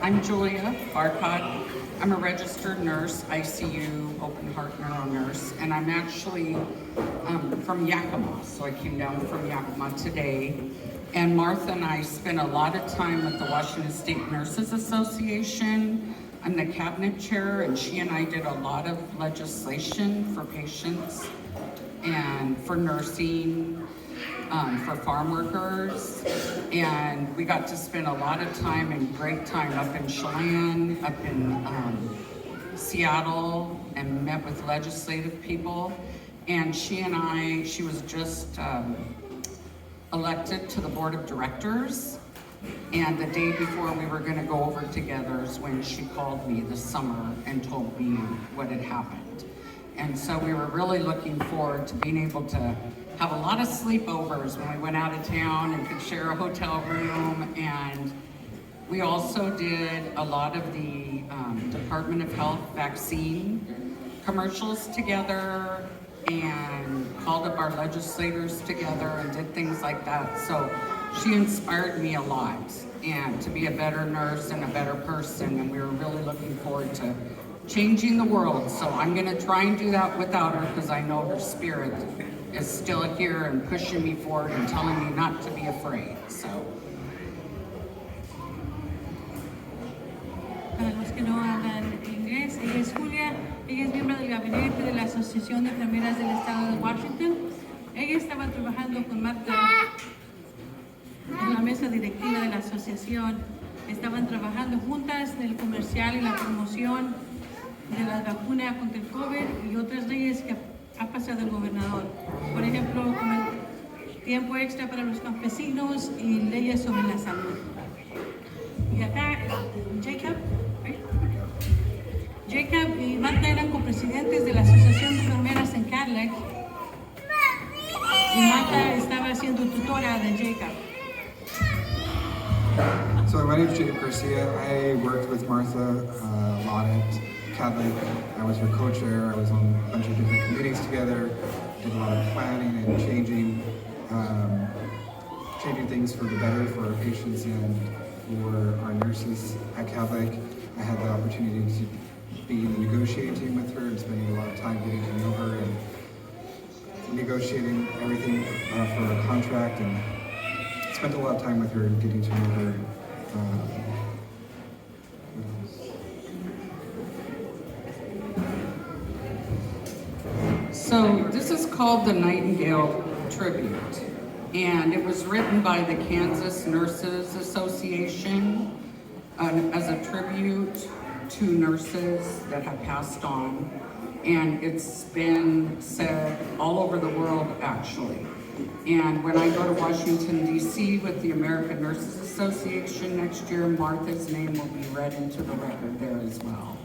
I'm Julia Barcott. I'm a registered nurse, ICU, open heart neuro nurse, and I'm actually from Yakima, so I came down from Yakima today. And Martha and I spent a lot of time with the Washington State Nurses Association. I'm the cabinet chair, and she and I did a lot of legislation for patients and for nursing, for farm workers, and we got to spend a lot of time and great time up in Chelan, up in Seattle, and met with legislative people. And she was just elected to the board of directors, and the day before we were going to go over together is when she called me this summer and told me what had happened. And so we were really looking forward to being able to have a lot of sleepovers when we went out of town and could share a hotel room. And we also did a lot of the Department of Health vaccine commercials together and called up our legislators together and did things like that. So she inspired me a lot and to be a better nurse and a better person, and we were really looking forward to changing the world. So I'm gonna try and do that without her, because I know her spirit is still here and pushing me forward and telling me not to be afraid. So. Para los que no hablan inglés, ella es Julia, ella es miembro del gabinete de la Asociación de Enfermeras del Estado de Washington. Ella estaba trabajando con Marta en la mesa directiva de la asociación. Estaban trabajando juntas en el comercial y la promoción de la vacuna contra el COVID y otras leyes que ha pasado el gobernador. Por ejemplo, como el tiempo extra para los campesinos y leyes sobre la salud. Y acá, Jacob y Marta eran copresidentes de la Asociación de Enfermeras en Cadillac. Y Marta estaba siendo tutora de Jacob. So my name is Jacob Garcia. I worked with Martha a lot at Cadillac. I was her co-chair. I was on a bunch of different committees together. Did a lot of planning and changing things for the better for our patients and for our nurses at Cadillac. I had the opportunity to be in the negotiating team with her and spending a lot of time getting to know her and negotiating everything for our contract, and spent a lot of time with her and getting to know her. So this is called the Nightingale Tribute, and it was written by the Kansas Nurses Association as a tribute to nurses that have passed on, and it's been said all over the world actually. And when I go to Washington, D.C. with the American Nurses Association next year, Martha's name will be read into the record there as well,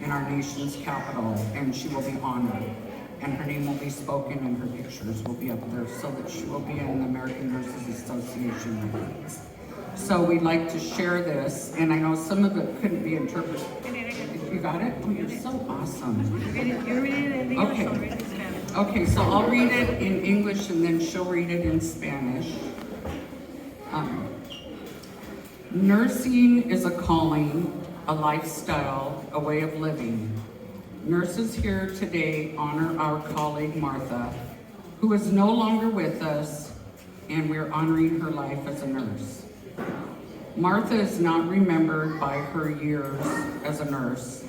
in our nation's capital, and she will be honored. And her name will be spoken and her pictures will be up there so that she will be in the American Nurses Association records. So we'd like to share this, and I know some of it couldn't be interpreted. You got it? Oh, you're so awesome. You're reading it in English, I'll read it in Spanish. Okay, so I'll read it in English and then she'll read it in Spanish. Nursing is a calling, a lifestyle, a way of living. Nurses here today honor our colleague Martha, who is no longer with us, and we're honoring her life as a nurse. Martha is not remembered by her years as a nurse,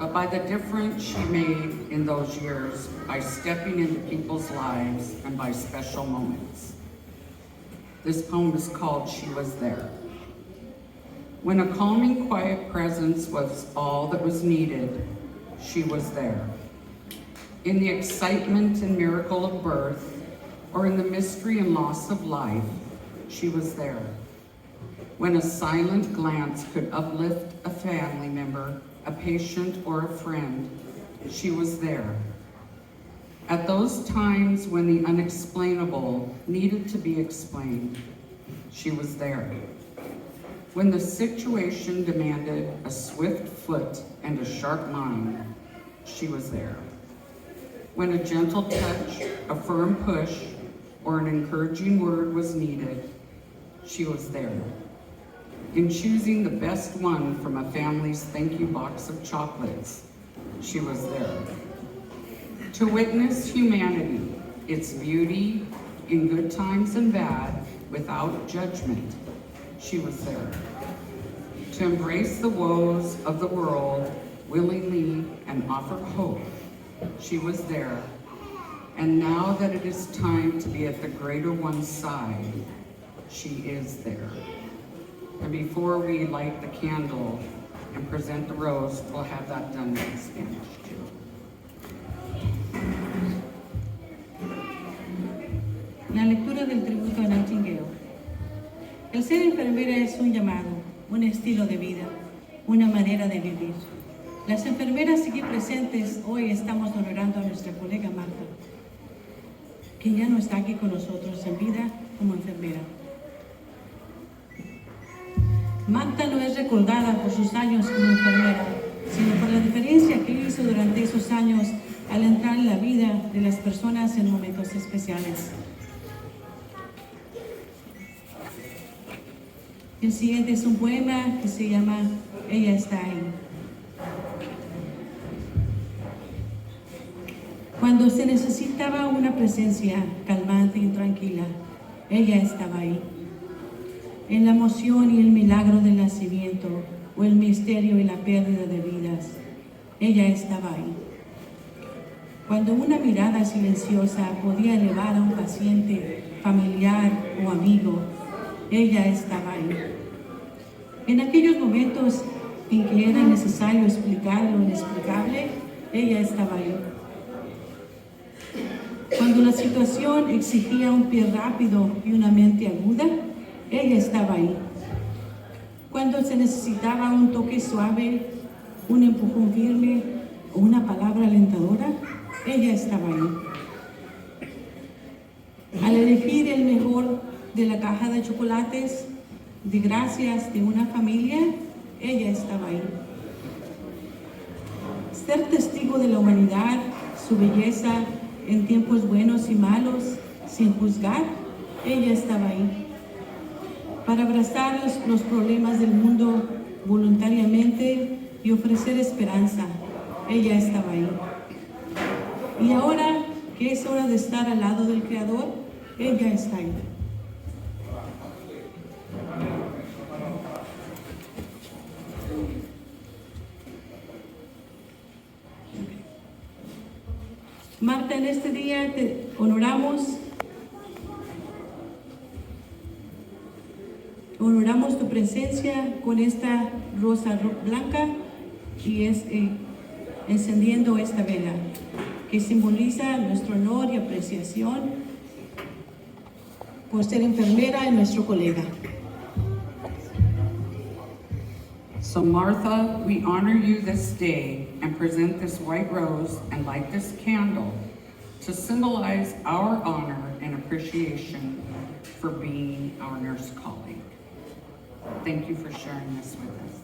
but by the difference she made in those years by stepping into people's lives and by special moments. This poem is called She Was There. When a calming, quiet presence was all that was needed, she was there. In the excitement and miracle of birth, or in the mystery and loss of life, she was there. When a silent glance could uplift a family member, a patient, or a friend, she was there. At those times when the unexplainable needed to be explained, she was there. When the situation demanded a swift foot and a sharp mind, she was there. When a gentle touch, a firm push, or an encouraging word was needed, she was there. In choosing the best one from a family's thank you box of chocolates, she was there. To witness humanity, its beauty in good times and bad, without judgment, she was there. To embrace the woes of the world willingly and offer hope, she was there. And now that it is time to be at the greater one's side, she is there. And before we light the candle and present the rose, we'll have that done in Spanish too. La lectura del tributo a Nightingale. El ser enfermera es un llamado, un estilo de vida, una manera de vivir. Las enfermeras aquí presentes hoy estamos honorando a nuestra colega Marta, quien ya no está aquí con nosotros en vida como enfermera. Marta no es recordada por sus años como enfermera, sino por la diferencia que hizo durante esos años al entrar en la vida de las personas en momentos especiales. El siguiente es un poema que se llama Ella está ahí. Cuando se necesitaba una presencia calmante y tranquila, ella estaba ahí. En la emoción y el milagro del nacimiento, o el misterio y la pérdida de vidas, ella estaba ahí. Cuando una mirada silenciosa podía elevar a un paciente, familiar o amigo, ella estaba ahí. En aquellos momentos en que era necesario explicar lo inexplicable, ella estaba ahí. Cuando la situación exigía un pie rápido y una mente aguda, ella estaba ahí. Cuando se necesitaba un toque suave, un empujón firme o una palabra alentadora, ella estaba ahí. Al elegir el mejor de la caja de chocolates, de gracias de una familia, ella estaba ahí. Ser testigo de la humanidad, su belleza en tiempos buenos y malos, sin juzgar, ella estaba ahí. Para abrazar los problemas del mundo voluntariamente y ofrecer esperanza, ella estaba ahí. Y ahora que es hora de estar al lado del Creador, ella está ahí. Marta, en este día te honoramos tu presencia con esta rosa blanca y encendiendo esta vela que simboliza nuestro honor y apreciación por ser enfermera y nuestro colega. So Martha, we honor you this day and present this white rose and light this candle to symbolize our honor and appreciation for being our nurse colleague. Thank you for sharing this with us.